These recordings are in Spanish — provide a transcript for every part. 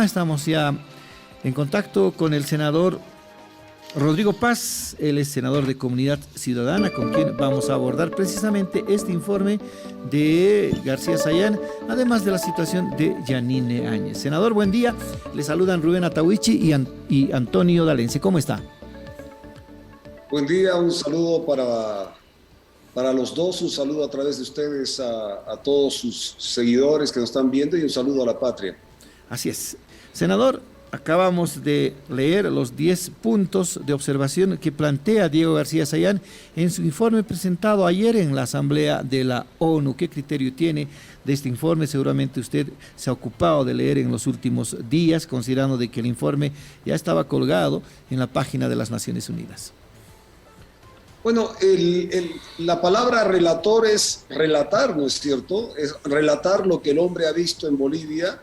Estamos ya en contacto con el senador Rodrigo Paz. Él es senador de Comunidad Ciudadana, con quien vamos a abordar precisamente este informe de García Sayán, además de la situación de Yanine Áñez. Senador, buen día. Le saludan Rubén Atahuichi y Antonio Dalense. ¿Cómo está? Buen día, un saludo para los dos, un saludo a través de ustedes a todos sus seguidores que nos están viendo y un saludo a la patria. Así es. Senador, acabamos de leer los 10 puntos de observación que plantea Diego García Sayán en su informe presentado ayer en la Asamblea de la ONU. ¿Qué criterio tiene de este informe? Seguramente usted se ha ocupado de leer en los últimos días, considerando de que el informe ya estaba colgado en la página de las Naciones Unidas. Bueno, la palabra relator es relatar, ¿no es cierto? Es relatar lo que el hombre ha visto en Bolivia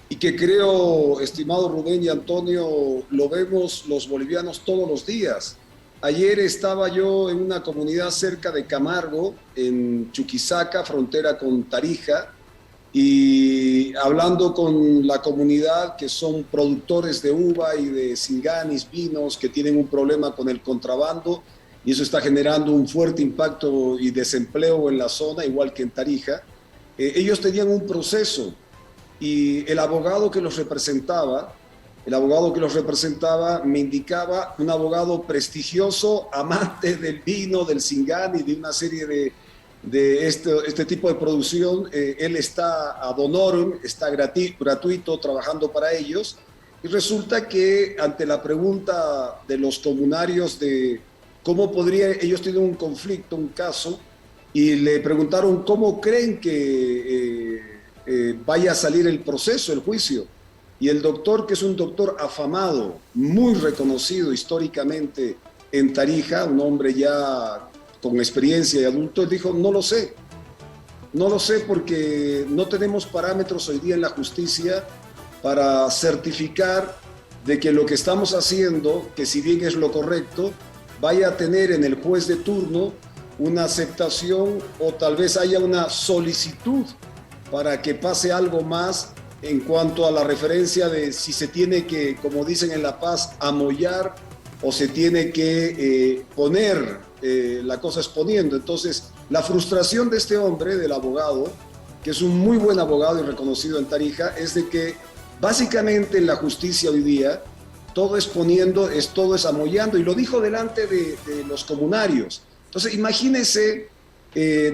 y que creo, estimado Rubén y Antonio, lo vemos los bolivianos todos los días. Ayer estaba yo en una comunidad cerca de Camargo, en Chuquisaca, frontera con Tarija, y hablando con la comunidad que son productores de uva y de singanis, vinos, que tienen un problema con el contrabando, y eso está generando un fuerte impacto y desempleo en la zona, igual que en Tarija. Ellos tenían un proceso y el abogado que los representaba me indicaba, un abogado prestigioso, amante del vino, del singani, de una serie de este tipo de producción. Él está ad honorem, está gratuito trabajando para ellos, y resulta que ante la pregunta de los comunarios de cómo podría, ellos tienen un conflicto, un caso, y le preguntaron cómo creen que vaya a salir el proceso, el juicio. Y el doctor, que es un doctor afamado, muy reconocido históricamente en Tarija, un hombre ya con experiencia y adulto, él dijo, no lo sé. No lo sé porque no tenemos parámetros hoy día en la justicia para certificar de que lo que estamos haciendo, que si bien es lo correcto, vaya a tener en el juez de turno una aceptación o tal vez haya una solicitud para que pase algo más en cuanto a la referencia de si se tiene que, como dicen en La Paz, amollar o se tiene que poner, la cosa exponiendo. Entonces, la frustración de este hombre, del abogado, que es un muy buen abogado y reconocido en Tarija, es de que básicamente en la justicia hoy día todo es poniendo, todo es amollando, y lo dijo delante de los comunarios. Entonces, imagínense,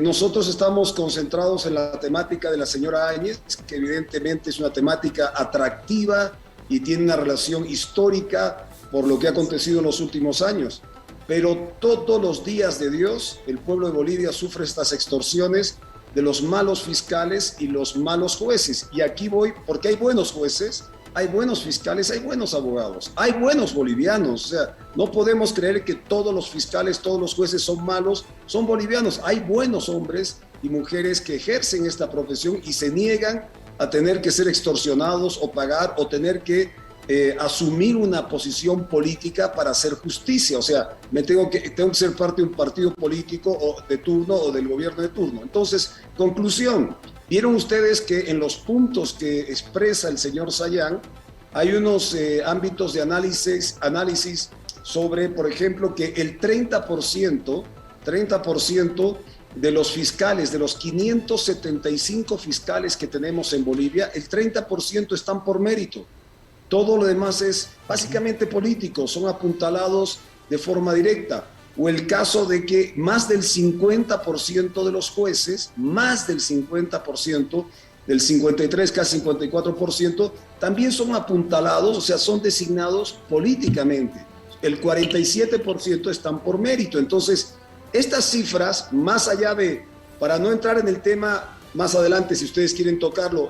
nosotros estamos concentrados en la temática de la señora Áñez, que evidentemente es una temática atractiva y tiene una relación histórica por lo que ha acontecido en los últimos años. Pero todos los días de Dios, el pueblo de Bolivia sufre estas extorsiones de los malos fiscales y los malos jueces. Y aquí voy, porque hay buenos jueces, hay buenos fiscales, hay buenos abogados, hay buenos bolivianos. O sea, no podemos creer que todos los fiscales, todos los jueces son malos, son bolivianos. Hay buenos hombres y mujeres que ejercen esta profesión y se niegan a tener que ser extorsionados o pagar o tener que asumir una posición política para hacer justicia. O sea, tengo que ser parte de un partido político o de turno o del gobierno de turno. Entonces, conclusión. Vieron ustedes que en los puntos que expresa el señor Sayán hay unos ámbitos de análisis sobre, por ejemplo, que el 30% de los fiscales, de los 575 fiscales que tenemos en Bolivia, el 30% están por mérito. Todo lo demás es básicamente político, son apuntalados de forma directa. O el caso de que más del 50% de los jueces, más del 50%, del 53, casi 54%, también son apuntalados, o sea, son designados políticamente. El 47% están por mérito. Entonces, estas cifras, más allá de, para no entrar en el tema más adelante, si ustedes quieren tocarlo,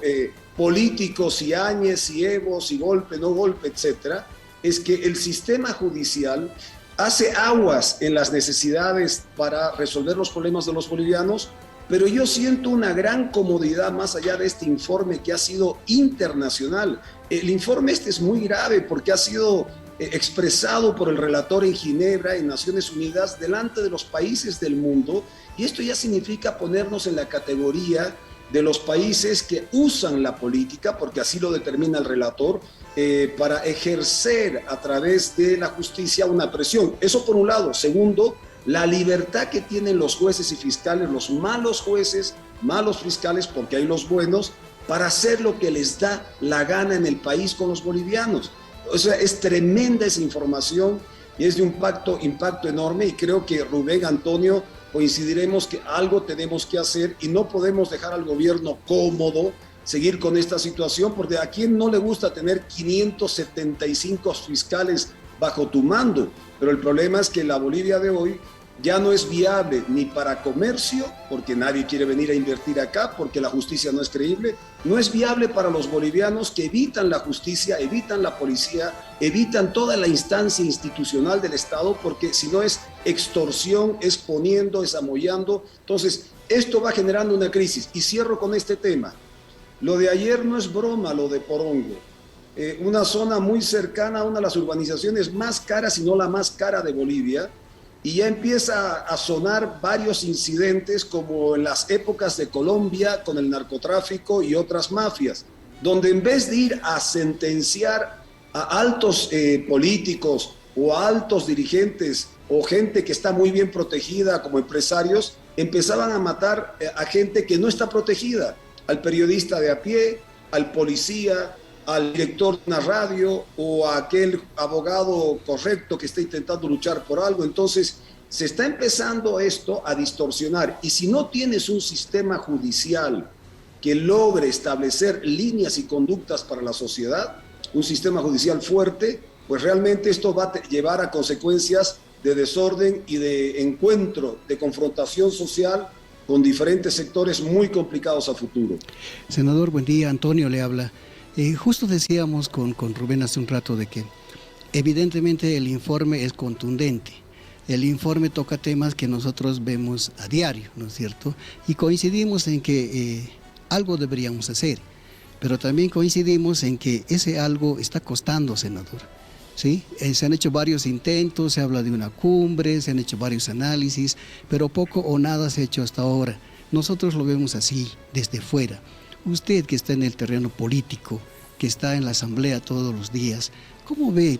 políticos, si Áñez, si Evo, si golpe, no golpe, etcétera, es que el sistema judicial hace aguas en las necesidades para resolver los problemas de los bolivianos, pero yo siento una gran comodidad más allá de este informe que ha sido internacional. El informe este es muy grave porque ha sido expresado por el relator en Ginebra, en Naciones Unidas, delante de los países del mundo, y esto ya significa ponernos en la categoría de los países que usan la política, porque así lo determina el relator, para ejercer a través de la justicia una presión. Eso por un lado. Segundo, la libertad que tienen los jueces y fiscales, los malos jueces, malos fiscales, porque hay los buenos, para hacer lo que les da la gana en el país con los bolivianos. O sea, es tremenda esa información y es de un impacto enorme, y creo que Rubén, Antonio, coincidiremos que algo tenemos que hacer y no podemos dejar al gobierno cómodo seguir con esta situación, porque a quién no le gusta tener 575 fiscales bajo tu mando, pero el problema es que la Bolivia de hoy ya no es viable ni para comercio, porque nadie quiere venir a invertir acá, porque la justicia no es creíble, no es viable para los bolivianos que evitan la justicia, evitan la policía, evitan toda la instancia institucional del Estado, porque si no es extorsión, es poniendo, es amollando. Entonces, esto va generando una crisis. Y cierro con este tema. Lo de ayer no es broma, lo de Porongo. Una zona muy cercana a una de las urbanizaciones más caras, si no la más cara de Bolivia, y ya empieza a sonar varios incidentes como en las épocas de Colombia con el narcotráfico y otras mafias, donde en vez de ir a sentenciar a altos políticos o a altos dirigentes o gente que está muy bien protegida como empresarios, empezaban a matar a gente que no está protegida, al periodista de a pie, al policía, al director de una radio o a aquel abogado correcto que está intentando luchar por algo. Entonces, se está empezando esto a distorsionar. Y si no tienes un sistema judicial que logre establecer líneas y conductas para la sociedad, un sistema judicial fuerte, pues realmente esto va a llevar a consecuencias de desorden y de encuentro, de confrontación social con diferentes sectores muy complicados a futuro. Senador, buen día. Antonio le habla. Justo decíamos con Rubén hace un rato de que evidentemente el informe es contundente. El informe toca temas que nosotros vemos a diario, ¿no es cierto? Y coincidimos en que algo deberíamos hacer, pero también coincidimos en que ese algo está costando, senador. ¿Sí? Se han hecho varios intentos, se habla de una cumbre, se han hecho varios análisis, pero poco o nada se ha hecho hasta ahora. Nosotros lo vemos así, desde fuera. Usted que está en el terreno político, que está en la asamblea todos los días, ¿cómo ve?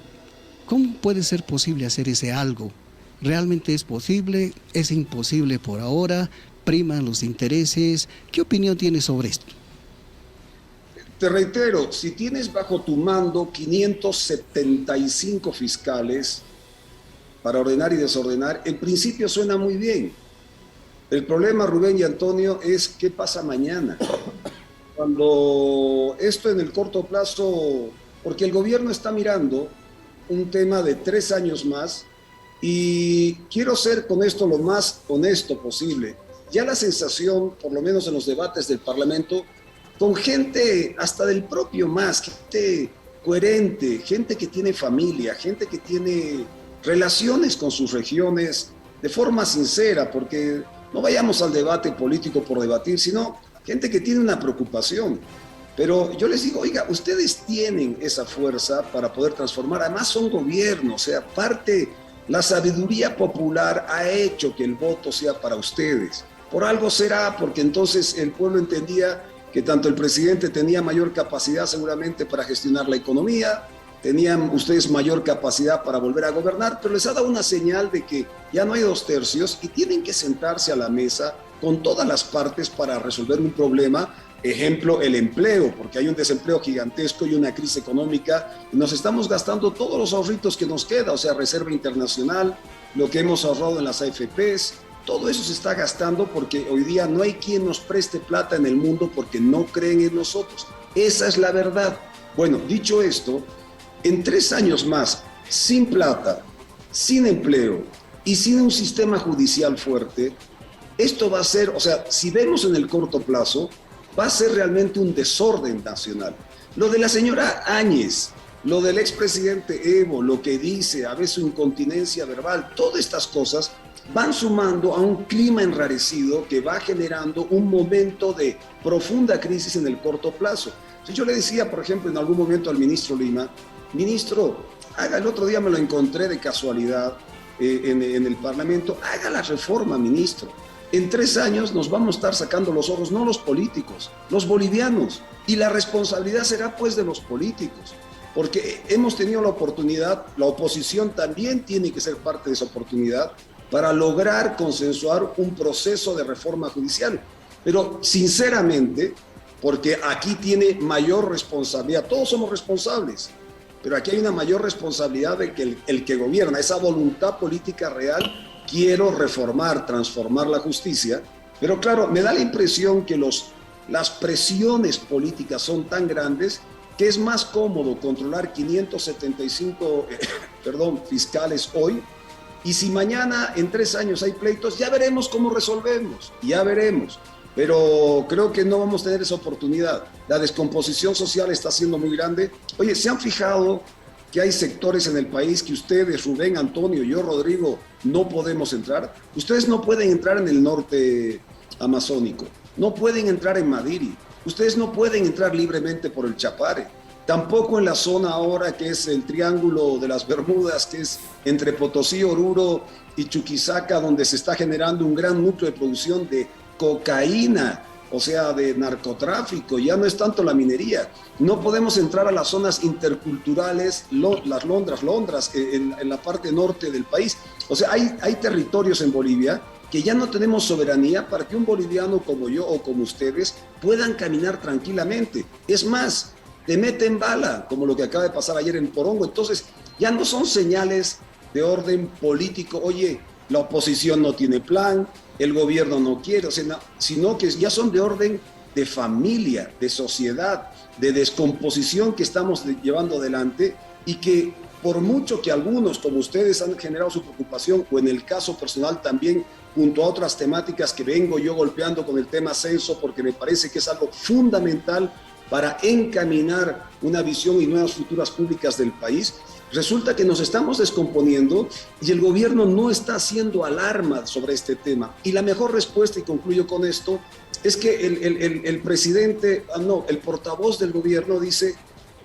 ¿Cómo puede ser posible hacer ese algo? ¿Realmente es posible? ¿Es imposible por ahora? ¿Priman los intereses? ¿Qué opinión tiene sobre esto? Te reitero, si tienes bajo tu mando 575 fiscales para ordenar y desordenar, en principio suena muy bien. El problema, Rubén y Antonio, es qué pasa mañana. Cuando esto en el corto plazo, porque el gobierno está mirando un tema de 3 años más, y quiero ser con esto lo más honesto posible. Ya la sensación, por lo menos en los debates del Parlamento, con gente hasta del propio MAS, gente coherente, gente que tiene familia, gente que tiene relaciones con sus regiones de forma sincera, porque no vayamos al debate político por debatir, sino gente que tiene una preocupación. Pero yo les digo, oiga, ustedes tienen esa fuerza para poder transformar, además son gobierno, o sea, la sabiduría popular ha hecho que el voto sea para ustedes. Por algo será, porque entonces el pueblo entendía que tanto el presidente tenía mayor capacidad seguramente para gestionar la economía, tenían ustedes mayor capacidad para volver a gobernar, pero les ha dado una señal de que ya no hay 2/3 y tienen que sentarse a la mesa con todas las partes para resolver un problema. Ejemplo, el empleo, porque hay un desempleo gigantesco y una crisis económica, y nos estamos gastando todos los ahorritos que nos queda, o sea, reserva internacional, lo que hemos ahorrado en las AFPs, todo eso se está gastando porque hoy día no hay quien nos preste plata en el mundo porque no creen en nosotros. Esa es la verdad. Bueno, dicho esto, en 3 años más, sin plata, sin empleo y sin un sistema judicial fuerte, esto va a ser, o sea, si vemos en el corto plazo, va a ser realmente un desorden nacional. Lo de la señora Áñez, lo del expresidente Evo, lo que dice, a veces su incontinencia verbal, todas estas cosas van sumando a un clima enrarecido que va generando un momento de profunda crisis en el corto plazo. Si yo le decía, por ejemplo, en algún momento al ministro Lima, ministro, el otro día me lo encontré de casualidad en el Parlamento, haga la reforma, ministro. en 3 años nos vamos a estar sacando los ojos, no los políticos, los bolivianos. Y la responsabilidad será pues de los políticos, porque hemos tenido la oportunidad, la oposición también tiene que ser parte de esa oportunidad para lograr consensuar un proceso de reforma judicial. Pero sinceramente, porque aquí tiene mayor responsabilidad, todos somos responsables, pero aquí hay una mayor responsabilidad de que el que gobierna, esa voluntad política real, quiero reformar, transformar la justicia, pero claro, me da la impresión que las presiones políticas son tan grandes que es más cómodo controlar 575 fiscales hoy, y si mañana en 3 años hay pleitos, ya veremos cómo resolvemos, ya veremos. Pero creo que no vamos a tener esa oportunidad. La descomposición social está siendo muy grande. Oye, ¿se han fijado que hay sectores en el país que ustedes, Rubén, Antonio, yo, Rodrigo, no podemos entrar? Ustedes no pueden entrar en el norte amazónico, no pueden entrar en Madiri, ustedes no pueden entrar libremente por el Chapare, tampoco en la zona ahora que es el Triángulo de las Bermudas, que es entre Potosí, Oruro y Chuquisaca, donde se está generando un gran núcleo de producción de cocaína, o sea, de narcotráfico. Ya no es tanto la minería. No podemos entrar a las zonas interculturales, las Londras, en la parte norte del país. O sea, hay territorios en Bolivia que ya no tenemos soberanía para que un boliviano como yo o como ustedes puedan caminar tranquilamente. Es más, te meten bala, como lo que acaba de pasar ayer en Porongo. Entonces, ya no son señales de orden político. Oye, la oposición no tiene plan, el gobierno no quiere, o sea, sino que ya son de orden de familia, de sociedad, de descomposición que estamos llevando adelante, y que por mucho que algunos, como ustedes, han generado su preocupación, o en el caso personal también, junto a otras temáticas que vengo yo golpeando con el tema censo, porque me parece que es algo fundamental para encaminar una visión y nuevas futuras públicas del país, resulta que nos estamos descomponiendo y el gobierno no está haciendo alarma sobre este tema. Y la mejor respuesta, y concluyo con esto, es que el presidente, el portavoz del gobierno dice: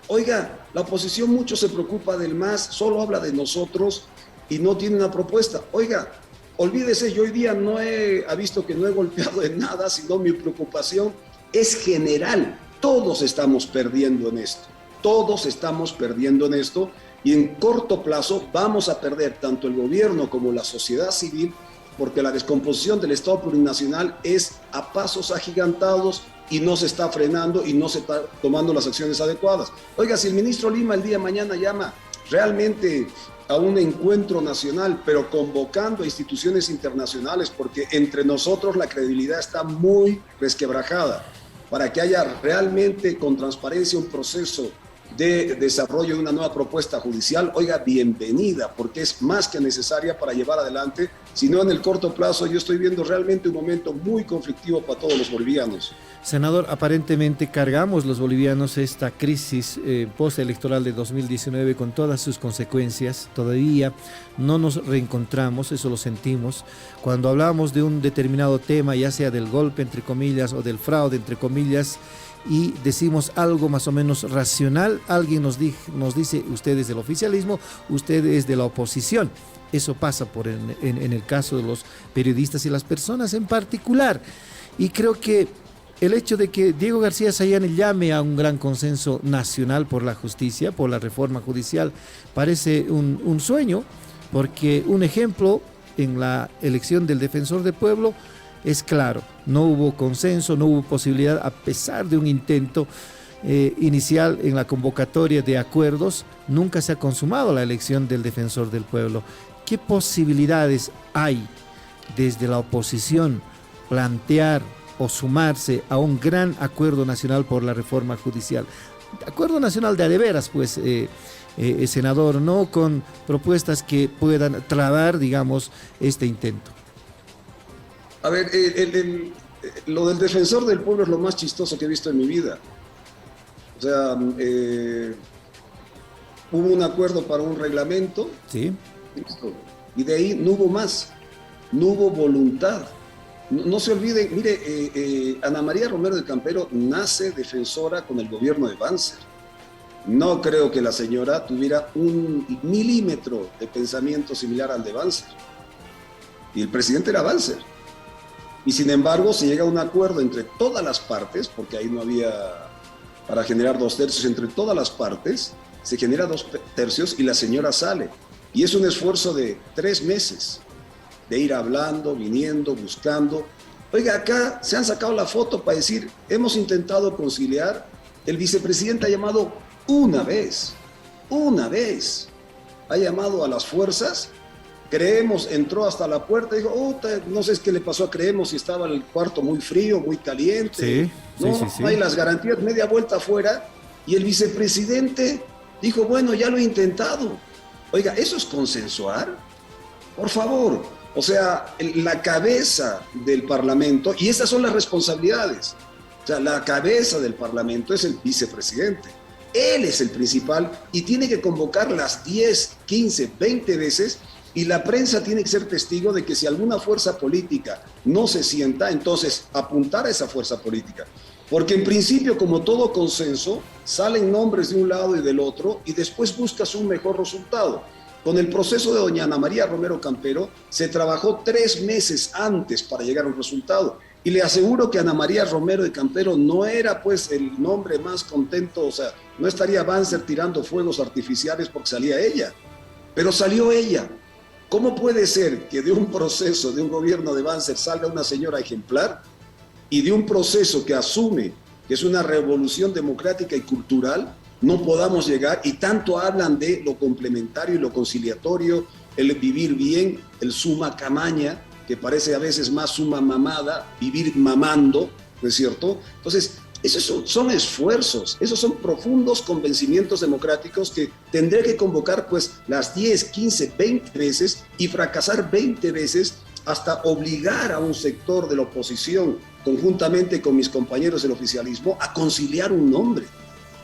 oiga, la oposición mucho se preocupa del MAS, solo habla de nosotros y no tiene una propuesta. Oiga, olvídese, yo hoy día ha visto que no he golpeado en nada, sino mi preocupación es general. Todos estamos perdiendo en esto, todos estamos perdiendo en esto, y en corto plazo vamos a perder tanto el gobierno como la sociedad civil, porque la descomposición del Estado plurinacional es a pasos agigantados y no se está frenando y no se está tomando las acciones adecuadas. Oiga, si el ministro Lima el día de mañana llama realmente a un encuentro nacional, pero convocando a instituciones internacionales, porque entre nosotros la credibilidad está muy resquebrajada, para que haya realmente con transparencia un proceso de desarrollo de una nueva propuesta judicial, oiga, bienvenida, porque es más que necesaria para llevar adelante. Si no, en el corto plazo yo estoy viendo realmente un momento muy conflictivo para todos los bolivianos. Senador, aparentemente cargamos los bolivianos esta crisis postelectoral de 2019 con todas sus consecuencias. Todavía no nos reencontramos, eso lo sentimos. Cuando hablamos de un determinado tema, ya sea del golpe, entre comillas, o del fraude, entre comillas, y decimos algo más o menos racional, alguien nos dice: usted es del oficialismo, usted es de la oposición. Eso pasa en el caso de los periodistas y las personas en particular. Y creo que el hecho de que Diego García Sayán llame a un gran consenso nacional por la justicia, por la reforma judicial, parece un sueño, porque un ejemplo en la elección del defensor del pueblo es claro: no hubo consenso, no hubo posibilidad, a pesar de un intento inicial en la convocatoria de acuerdos, nunca se ha consumado la elección del defensor del pueblo. ¿Qué posibilidades hay desde la oposición plantear o sumarse a un gran acuerdo nacional por la reforma judicial? Acuerdo nacional de a de veras, pues, senador, no con propuestas que puedan trabar, digamos, este intento. A ver, lo del defensor del pueblo es lo más chistoso que he visto en mi vida. O sea, hubo un acuerdo para un reglamento. Sí. Listo. Y de ahí no hubo más. No hubo voluntad. No se olviden, mire, Ana María Romero de Campero nace defensora con el gobierno de Banzer. No creo que la señora tuviera un milímetro de pensamiento similar al de Banzer. Y el presidente era Banzer. y sin embargo se llega a un acuerdo entre todas las partes, porque ahí no había para generar 2/3 entre todas las partes, se genera 2/3 y la señora sale. Y es un esfuerzo de 3 meses, de ir hablando, viniendo, buscando. Oiga, acá se han sacado la foto para decir, hemos intentado conciliar, el vicepresidente ha llamado una vez, ha llamado a las fuerzas. Creemos entró hasta la puerta y dijo, no sé qué le pasó a Creemos, si estaba el cuarto muy frío, muy caliente. Sí. No hay las garantías, media vuelta afuera. Y el vicepresidente dijo, bueno, ya lo he intentado. Oiga, ¿eso es consensuar? Por favor, o sea, la cabeza del Parlamento, y estas son las responsabilidades. O sea, la cabeza del Parlamento es el vicepresidente. Él es el principal y tiene que convocar las 10, 15, 20 veces. Y la prensa tiene que ser testigo de que si alguna fuerza política no se sienta, entonces apuntar a esa fuerza política. Porque en principio, como todo consenso, salen nombres de un lado y del otro y después buscas un mejor resultado. Con el proceso de doña Ana María Romero Campero se trabajó 3 meses antes para llegar a un resultado. Y le aseguro que Ana María Romero de Campero no era pues el nombre más contento, o sea, no estaría Banzer tirando fuegos artificiales porque salía ella, pero salió ella. ¿Cómo puede ser que de un proceso, de un gobierno de Banzer salga una señora ejemplar y de un proceso que asume que es una revolución democrática y cultural no podamos llegar? Y tanto hablan de lo complementario y lo conciliatorio, el vivir bien, el suma camaña, que parece a veces más suma mamada, vivir mamando, ¿no es cierto? Entonces, esos son esfuerzos, esos son profundos convencimientos democráticos que tendré que convocar pues las 10, 15, 20 veces y fracasar 20 veces hasta obligar a un sector de la oposición, conjuntamente con mis compañeros del oficialismo, a conciliar un nombre.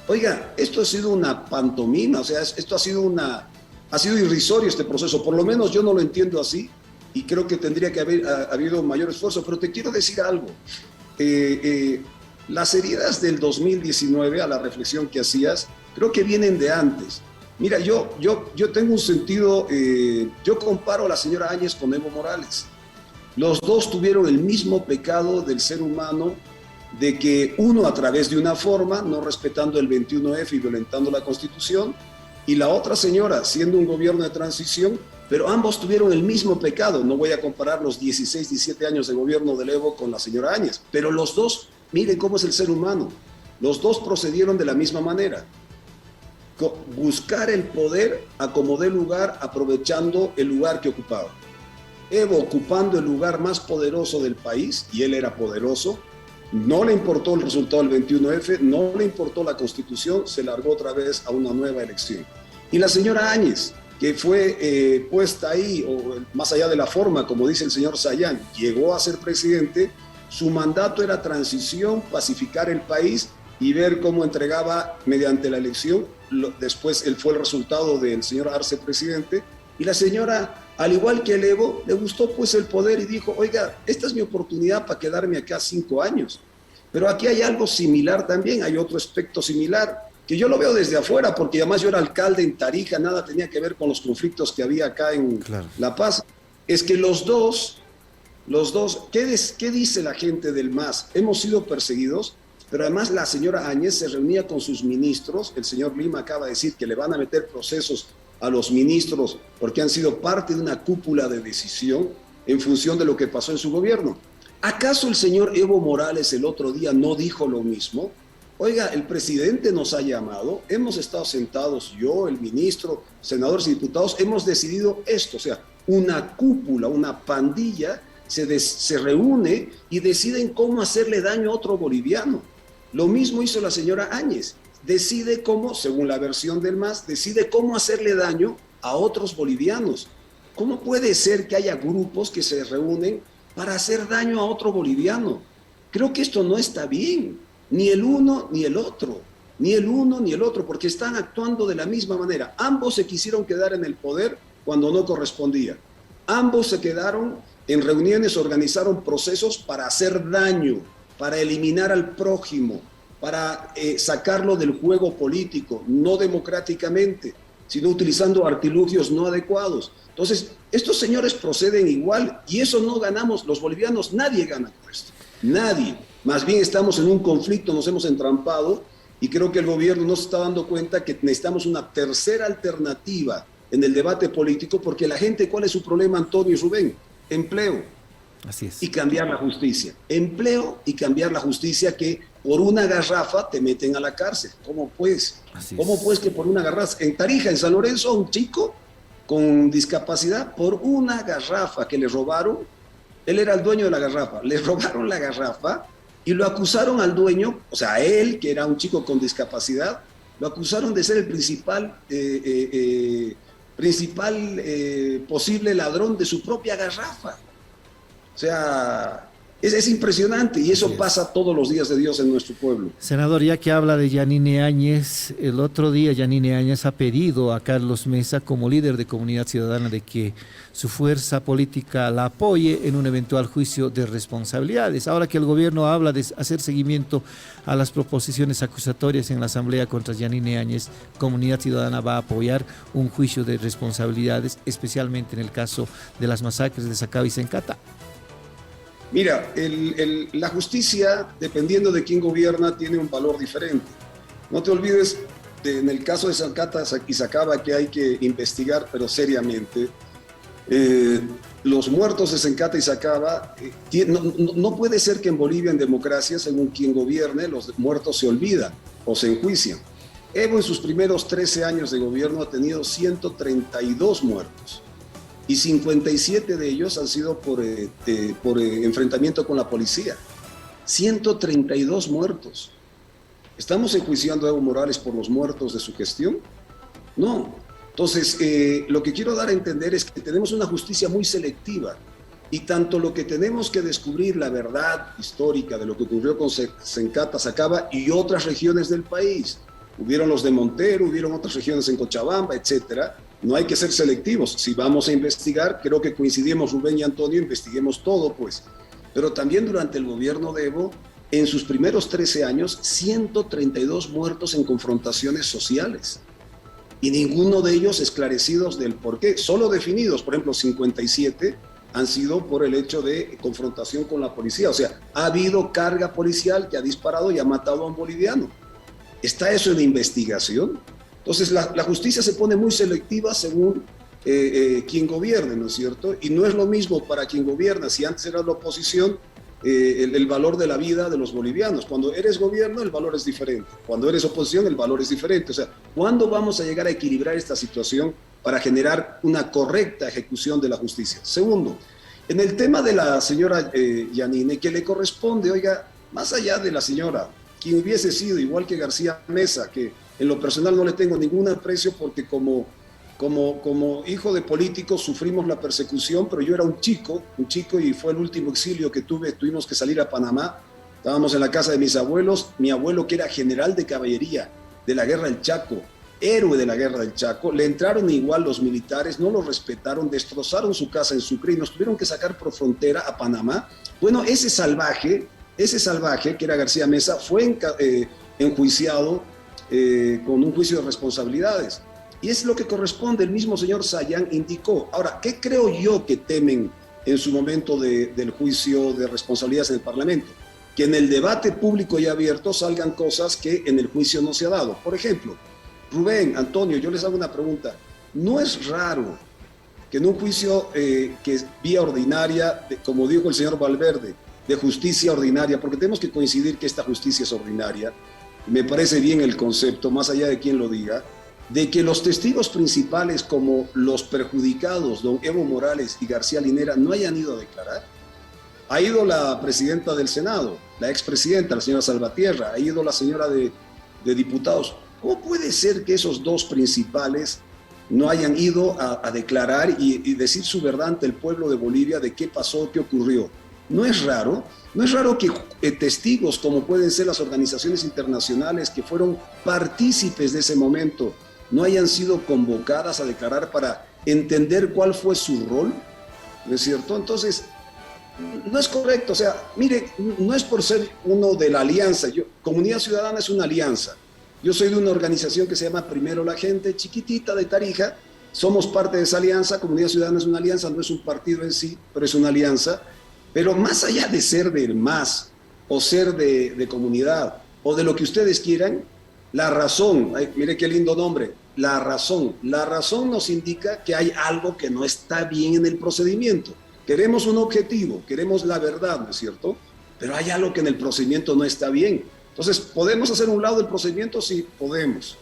Oiga, esto ha sido una pantomima, o sea, esto ha sido irrisorio este proceso, por lo menos yo no lo entiendo así y creo que tendría que haber habido mayor esfuerzo, pero te quiero decir algo. Las heridas del 2019, a la reflexión que hacías, creo que vienen de antes. Mira, yo tengo un sentido, yo comparo a la señora Áñez con Evo Morales. Los dos tuvieron el mismo pecado del ser humano, de que uno a través de una forma, no respetando el 21F y violentando la Constitución, y la otra señora siendo un gobierno de transición, pero ambos tuvieron el mismo pecado. No voy a comparar los 16, 17 años de gobierno del Evo con la señora Áñez, pero los dos, miren cómo es el ser humano, los dos procedieron de la misma manera. Buscar el poder a como dé lugar, aprovechando el lugar que ocupaba. Evo ocupando el lugar más poderoso del país, y él era poderoso, no le importó el resultado del 21F, no le importó la Constitución, se largó otra vez a una nueva elección. Y la señora Áñez, que fue puesta ahí, o más allá de la forma, como dice el señor Sayán, llegó a ser presidente, su mandato era transición, pacificar el país y ver cómo entregaba mediante la elección. Después él fue el resultado del señor Arce presidente, y la señora, al igual que el Evo, le gustó pues el poder y dijo, oiga, esta es mi oportunidad para quedarme acá 5 años. Pero aquí hay algo similar también, hay otro aspecto similar, que yo lo veo desde afuera, porque además yo era alcalde en Tarija, nada tenía que ver con los conflictos que había acá en La Paz. Es que los dos, ¿qué dice la gente del MAS? Hemos sido perseguidos, pero además la señora Áñez se reunía con sus ministros, el señor Lima acaba de decir que le van a meter procesos a los ministros porque han sido parte de una cúpula de decisión en función de lo que pasó en su gobierno. ¿Acaso el señor Evo Morales el otro día no dijo lo mismo? Oiga, el presidente nos ha llamado, hemos estado sentados, yo, el ministro, senadores y diputados, hemos decidido esto, o sea, una cúpula, una pandilla se reúne y deciden cómo hacerle daño a otro boliviano. Lo mismo hizo la señora Áñez. Decide cómo, según la versión del MAS, decide cómo hacerle daño a otros bolivianos. ¿Cómo puede ser que haya grupos que se reúnen para hacer daño a otro boliviano? Creo que esto no está bien, ni el uno ni el otro, ni el uno ni el otro, porque están actuando de la misma manera. Ambos se quisieron quedar en el poder cuando no correspondía. Ambos se quedaron en reuniones, organizaron procesos para hacer daño, para eliminar al prójimo, para sacarlo del juego político, no democráticamente, sino utilizando artilugios no adecuados. Entonces, estos señores proceden igual y eso no ganamos los bolivianos, nadie gana con esto, nadie. Más bien estamos en un conflicto, nos hemos entrampado y creo que el gobierno no se está dando cuenta que necesitamos una tercera alternativa en el debate político, porque la gente, ¿cuál es su problema, Antonio y Rubén? Empleo. Así es. Y cambiar la justicia. Empleo y cambiar la justicia, que por una garrafa te meten a la cárcel. ¿Cómo pues? ¿Cómo pues que por una garrafa? En Tarija, en San Lorenzo, un chico con discapacidad, por una garrafa que le robaron, él era el dueño de la garrafa, le robaron la garrafa y lo acusaron al dueño, o sea, a él, que era un chico con discapacidad, lo acusaron de ser el principal posible ladrón de su propia garrafa. O sea, es impresionante y eso pasa todos los días de Dios en nuestro pueblo. Senador, ya que habla de Yanine Áñez, el otro día Yanine Áñez ha pedido a Carlos Mesa, como líder de Comunidad Ciudadana, de que su fuerza política la apoye en un eventual juicio de responsabilidades. Ahora que el gobierno habla de hacer seguimiento a las proposiciones acusatorias en la Asamblea contra Yanine Áñez, Comunidad Ciudadana va a apoyar un juicio de responsabilidades, especialmente en el caso de las masacres de Sacaba y Sencata. Mira, la justicia, dependiendo de quién gobierna, tiene un valor diferente. No te olvides, en el caso de Sencata y Sacaba, que hay que investigar, pero seriamente. Los muertos de Sencata y Sacaba, no puede ser que en Bolivia, en democracia, según quien gobierne, los muertos se olvidan o se enjuician. Evo, en sus primeros 13 años de gobierno, ha tenido 132 muertos. Y 57 de ellos han sido por enfrentamiento con la policía. 132 muertos. ¿Estamos enjuiciando a Evo Morales por los muertos de su gestión? No. Entonces, lo que quiero dar a entender es que tenemos una justicia muy selectiva y tanto lo que tenemos que descubrir, la verdad histórica de lo que ocurrió con Sencata, Sacaba y otras regiones del país. Hubieron los de Montero, hubieron otras regiones en Cochabamba, etcétera. No hay que ser selectivos. Si vamos a investigar, creo que coincidimos Rubén y Antonio, investiguemos todo, pues. Pero también durante el gobierno de Evo, en sus primeros 13 años, 132 muertos en confrontaciones sociales. Y ninguno de ellos esclarecidos del por qué. Solo definidos, por ejemplo, 57 han sido por el hecho de confrontación con la policía. O sea, ha habido carga policial que ha disparado y ha matado a un boliviano. ¿Está eso en investigación? Entonces, la justicia se pone muy selectiva según quien gobierne, ¿no es cierto? Y no es lo mismo para quien gobierna. Si antes era la oposición, el valor de la vida de los bolivianos. Cuando eres gobierno, el valor es diferente. Cuando eres oposición, el valor es diferente. O sea, ¿cuándo vamos a llegar a equilibrar esta situación para generar una correcta ejecución de la justicia? Segundo, en el tema de la señora Yanine, que le corresponde, oiga, más allá de la señora, quien hubiese sido, igual que García Mesa, que en lo personal no le tengo ningún aprecio porque como hijo de políticos sufrimos la persecución, pero yo era un chico y fue el último exilio que tuvimos que salir a Panamá. Estábamos en la casa de mis abuelos, mi abuelo, que era general de caballería de la Guerra del Chaco, héroe de la Guerra del Chaco, le entraron igual los militares, no lo respetaron, destrozaron su casa en Sucre y nos tuvieron que sacar por frontera a Panamá. Bueno, ese salvaje que era García Mesa fue enjuiciado con un juicio de responsabilidades. Y es lo que corresponde, el mismo señor Sayán indicó. Ahora, ¿qué creo yo que temen en su momento del juicio de responsabilidades en el Parlamento? Que en el debate público y abierto salgan cosas que en el juicio no se ha dado. Por ejemplo, Rubén, Antonio, yo les hago una pregunta. ¿No es raro que en un juicio que es vía ordinaria, como dijo el señor Valverde, de justicia ordinaria, porque tenemos que coincidir que esta justicia es ordinaria, me parece bien el concepto, más allá de quien lo diga, de que los testigos principales como los perjudicados, don Evo Morales y García Linera, no hayan ido a declarar? Ha ido la presidenta del Senado, la expresidenta, la señora Salvatierra, ha ido la señora de diputados. ¿Cómo puede ser que esos dos principales no hayan ido a declarar y decir su verdad ante el pueblo de Bolivia de qué pasó, qué ocurrió? ¿No es raro? ¿No es raro que testigos como pueden ser las organizaciones internacionales que fueron partícipes de ese momento no hayan sido convocadas a declarar para entender cuál fue su rol? ¿No es cierto? Entonces, no es correcto. O sea, mire, no es por ser uno de la alianza. Comunidad Ciudadana es una alianza. Yo soy de una organización que se llama Primero la Gente, chiquitita de Tarija. Somos parte de esa alianza. Comunidad Ciudadana es una alianza, no es un partido en sí, pero es una alianza. Pero más allá de ser del MAS o ser de comunidad o de lo que ustedes quieran, la razón, ay, mire qué lindo nombre, la razón nos indica que hay algo que no está bien en el procedimiento. Queremos un objetivo, queremos la verdad, ¿no es cierto? Pero hay algo que en el procedimiento no está bien. Entonces, ¿podemos hacer un lado del procedimiento? Sí, podemos.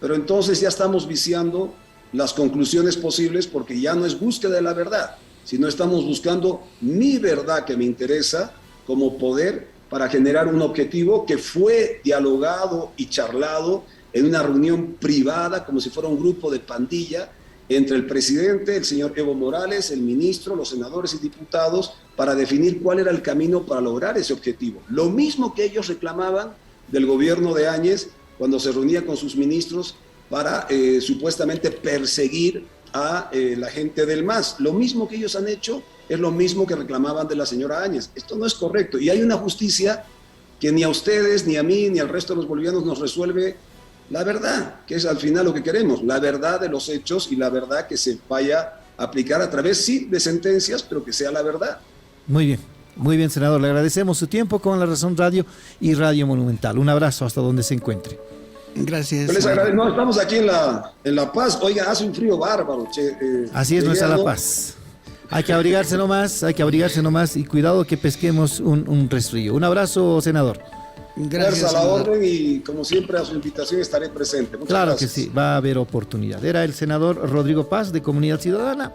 Pero entonces ya estamos viciando las conclusiones posibles porque ya no es búsqueda de la verdad, sino estamos buscando mi verdad que me interesa como poder para generar un objetivo que fue dialogado y charlado en una reunión privada, como si fuera un grupo de pandilla, entre el presidente, el señor Evo Morales, el ministro, los senadores y diputados, para definir cuál era el camino para lograr ese objetivo. Lo mismo que ellos reclamaban del gobierno de Áñez cuando se reunía con sus ministros para supuestamente perseguir a la gente del MAS. Lo mismo que ellos han hecho es lo mismo que reclamaban de la señora Áñez. Esto no es correcto. Y hay una justicia que ni a ustedes, ni a mí, ni al resto de los bolivianos nos resuelve la verdad, que es al final lo que queremos, la verdad de los hechos y la verdad que se vaya a aplicar a través, sí, de sentencias, pero que sea la verdad. Muy bien, senador. Le agradecemos su tiempo con La Razón Radio y Radio Monumental. Un abrazo hasta donde se encuentre. Gracias. Yo les agradezco. No, estamos aquí en La Paz. Oiga, hace un frío bárbaro. Así es nuestra La Paz. Hay que abrigarse nomás y cuidado que pesquemos un resfrío. Un abrazo, senador. Gracias a la orden y como siempre a su invitación estaré presente. Muchas claro gracias. que sí, va a haber oportunidad. Era el senador Rodrigo Paz de Comunidad Ciudadana.